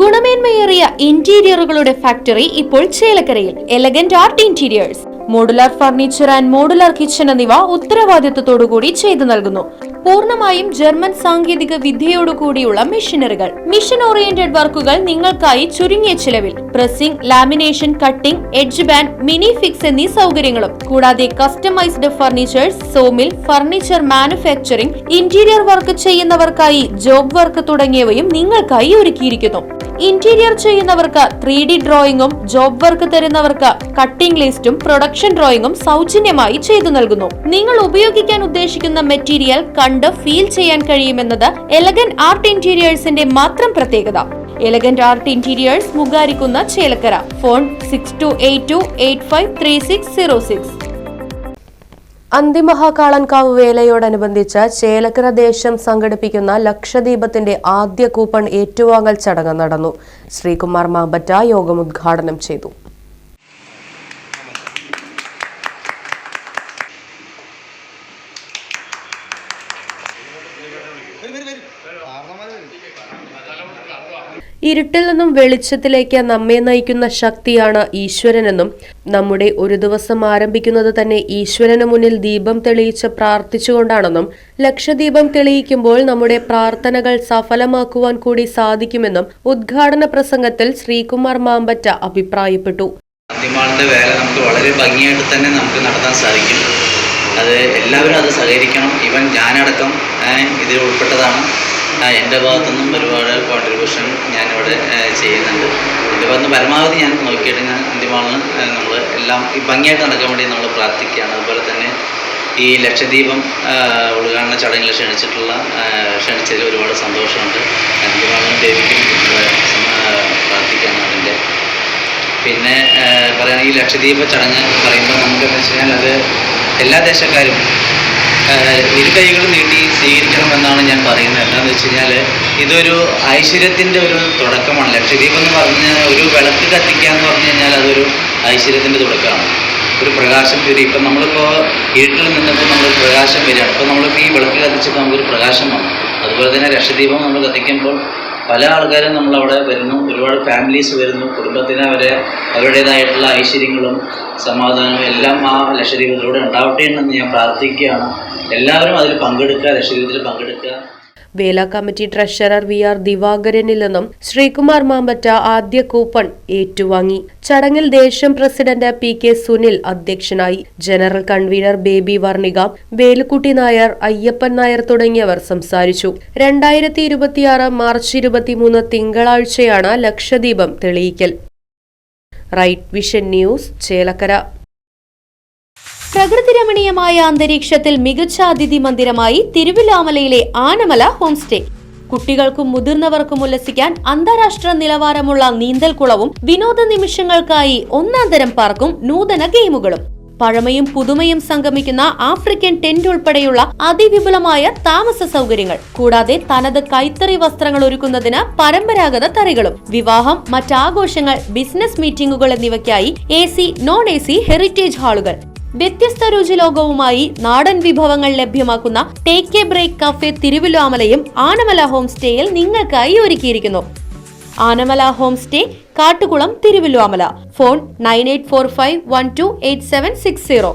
ഗുണമേന്മയേറിയ ഇന്റീരിയറുകളുടെ factory ഇപ്പോൾ ചേലക്കരയിൽ. Elegant art interiors, modular furniture and modular kitchen എന്നിവ ഉത്തരവാദിത്തത്തോടുകൂടി ചെയ്തു നൽകുന്നു. പൂർണ്ണമായും ജർമ്മൻ സാങ്കേതിക വിദ്യയോടുകൂടിയുള്ള മെഷീനറികൾ, മിഷൻ ഓറിയന്റഡ് വർക്കുകൾ നിങ്ങൾക്കായി ചുരുങ്ങിയ ചിലവിൽ. Pressing, lamination, cutting, edge band, mini fix എന്നീ സൗകര്യങ്ങളും കൂടാതെ customised furnitures, sawmill, furniture manufacturing, interior work ചെയ്യുന്നവർക്കായി ജോബ് വർക്ക് തുടങ്ങിയവയും നിങ്ങൾക്കായി ഒരുക്കിയിരിക്കുന്നു. ഇന്റീരിയർ ചെയ്യുന്നവർക്ക് 3D ഡ്രോയിങ്ങും, ജോബ് വർക്ക് തരുന്നവർക്ക് കട്ടിംഗ് ലിസ്റ്റും പ്രൊഡക്ഷൻ ഡ്രോയിങ്ങും സൗജന്യമായി ചെയ്തു നൽകുന്നു. നിങ്ങൾ ഉപയോഗിക്കാൻ ഉദ്ദേശിക്കുന്ന മെറ്റീരിയൽ കണ്ട് ഫീൽ ചെയ്യാൻ കഴിയുമെന്നത് എലഗന്റ് ആർട്ട് ഇന്റീരിയേഴ്സിന്റെ മാത്രം പ്രത്യേകത. Elegant art interiors, Mugarikkunna, Chelakkara. Phone 6282853606. Anthimahakalankavu വേലയോടനുബന്ധിച്ച് ചേലക്കര ദേശം സംഘടിപ്പിക്കുന്ന ലക്ഷദീപത്തിന്റെ ആദ്യ കൂപ്പൺ ഏറ്റുവാങ്ങൽ ചടങ്ങ് നടന്നു. ശ്രീകുമാർ മാമ്പറ്റ യോഗം ഉദ്ഘാടനം ചെയ്തു. ഇരുട്ടിൽ നിന്നും വെളിച്ചത്തിലേക്ക് നമ്മെ നയിക്കുന്ന ശക്തിയാണ് ഈശ്വരനെന്നും നമ്മുടെ ഒരു ദിവസം ആരംഭിക്കുന്നത് തന്നെ ഈശ്വരന് മുന്നിൽ ദീപം തെളിയിച്ച് പ്രാർത്ഥിച്ചുകൊണ്ടാണെന്നും ലക്ഷദീപം തെളിയിക്കുമ്പോൾ നമ്മുടെ പ്രാർത്ഥനകൾ സഫലമാക്കുവാൻ കൂടി സാധിക്കുമെന്നും ഉദ്ഘാടന പ്രസംഗത്തിൽ ശ്രീകുമാർ മാമ്പറ്റ അഭിപ്രായപ്പെട്ടു. വേല നമുക്ക് വളരെ ഭംഗിയായിട്ട് തന്നെ നമുക്ക് നടത്താൻ സാധിക്കും. അത് എല്ലാവരും അത് സഹകരിക്കണം. ഈവൻ ഞാനടക്കം ഇതിൽ ഉൾപ്പെട്ടതാണ്. എൻ്റെ ഭാഗത്തുനിന്നും ഒരുപാട് കോൺട്രിബ്യൂഷൻ ഞാനിവിടെ ചെയ്യുന്നുണ്ട്. എൻ്റെ ഭാഗത്ത് പരമാവധി ഞാൻ നോക്കിയിട്ട് ഞാൻ അന്തിമമാണ് നമ്മൾ എല്ലാം ഈ ഭംഗിയായിട്ട് നടക്കാൻ വേണ്ടി നമ്മൾ പ്രാർത്ഥിക്കുകയാണ്. അതുപോലെ തന്നെ ഈ ലക്ഷദ്വീപം ഉദ്ഘാടന ചടങ്ങിൽ ക്ഷണിച്ചതിൽ ഒരുപാട് സന്തോഷമുണ്ട്. അന്തിമമാണ് ദേവിക്കും പ്രാർത്ഥിക്കുകയാണ് അതിൻ്റെ. പിന്നെ പറയാൻ ഈ ലക്ഷദ്വീപ ചടങ്ങ് പറയുമ്പോൾ നമുക്കെന്ന് വെച്ച് കഴിഞ്ഞാൽ അത് എല്ലാ ദേശക്കാരും ഇരുകൈകളും നീട്ടി സ്വീകരിക്കണമെന്നാണ് ഞാൻ പറയുന്നത്. എന്താണെന്ന് വെച്ച് കഴിഞ്ഞാൽ ഇതൊരു ഐശ്വര്യത്തിൻ്റെ ഒരു തുടക്കമാണ്. ലക്ഷദ്വീപ് എന്ന് പറഞ്ഞാൽ ഒരു വിളക്ക് കത്തിക്കുക എന്ന് പറഞ്ഞു കഴിഞ്ഞാൽ അതൊരു ഐശ്വര്യത്തിൻ്റെ തുടക്കമാണ്. ഒരു പ്രകാശം വരും. ഇപ്പം നമ്മളിപ്പോൾ ഇരുട്ടിൽ നിന്നപ്പോൾ നമ്മൾ പ്രകാശം വരികയാണ്. ഇപ്പോൾ നമ്മളിപ്പോൾ ഈ വിളക്ക് കത്തിച്ചപ്പോൾ നമുക്കൊരു പ്രകാശം വന്നു. അതുപോലെ തന്നെ ലക്ഷദ്വീപം നമ്മൾ കത്തിക്കുമ്പോൾ പല ആൾക്കാരും നമ്മളവിടെ വരുന്നു. ഒരുപാട് ഫാമിലീസ് വരുന്നു. കുടുംബത്തിന് അവരുടേതായിട്ടുള്ള ഐശ്വര്യങ്ങളും സമാധാനവും എല്ലാം ആ ലക്ഷദ്വീപത്തിലൂടെ ഉണ്ടാവട്ടെ എന്ന് ഞാൻ പ്രാർത്ഥിക്കുകയാണ്. എല്ലാവരും അതിൽ പങ്കെടുക്കുക, ലക്ഷദ്വീപത്തിൽ പങ്കെടുക്കുക. വേല കമ്മിറ്റി ട്രഷറർ VR ദിവാകരനിൽ നിന്നും ശ്രീകുമാർ മാമ്പറ്റ ആദ്യ കൂപ്പൺ ഏറ്റുവാങ്ങി. ചടങ്ങിൽ ദേശം പ്രസിഡന്റ് PK സുനിൽ അധ്യക്ഷനായി. ജനറൽ കൺവീനർ ബേബി വർണിക, വേലുക്കുട്ടി നായർ, അയ്യപ്പൻ നായർ തുടങ്ങിയവർ സംസാരിച്ചു. 2026 മാർച്ച് 23 തിങ്കളാഴ്ചയാണ് ലക്ഷദീപം തെളിയിക്കൽ. Right Vision News, Chelakkara. പ്രകൃതി രമണീയമായ അന്തരീക്ഷത്തിൽ മികച്ച അതിഥി മന്ദിരമായി തിരുവിലാമലയിലെ ആനമല ഹോം സ്റ്റേ. കുട്ടികൾക്കും മുതിർന്നവർക്കും ഉല്ലസിക്കാൻ അന്താരാഷ്ട്ര നിലവാരമുള്ള നീന്തൽക്കുളവും വിനോദ നിമിഷങ്ങൾക്കായി ഒന്നാന്തരം പാർക്കും നൂതന ഗെയിമുകളും. പഴമയും പുതുമയും സംഗമിക്കുന്ന ആഫ്രിക്കൻ ടെന്റ് ഉൾപ്പെടെയുള്ള അതിവിപുലമായ താമസ സൗകര്യങ്ങൾ. കൂടാതെ തനത് കൈത്തറി വസ്ത്രങ്ങൾ ഒരുക്കുന്നതിന് പരമ്പരാഗത തറികളും. വിവാഹം, മറ്റാഘോഷങ്ങൾ, ബിസിനസ് മീറ്റിംഗുകൾ എന്നിവയ്ക്കായി AC, non-AC ഹെറിറ്റേജ് ഹാളുകൾ. വ്യത്യസ്ത രുചിലോകവുമായി നാടൻ വിഭവങ്ങൾ ലഭ്യമാക്കുന്ന ടേക്ക് എ ബ്രേക്ക് കഫേ തിരുവിലാമലയും ആനമല ഹോം സ്റ്റേയിൽ നിങ്ങൾക്കായി ഒരുക്കിയിരിക്കുന്നു. Anamala home stay, Kattukulam, Thiruvilwamala. Phone 9845128760.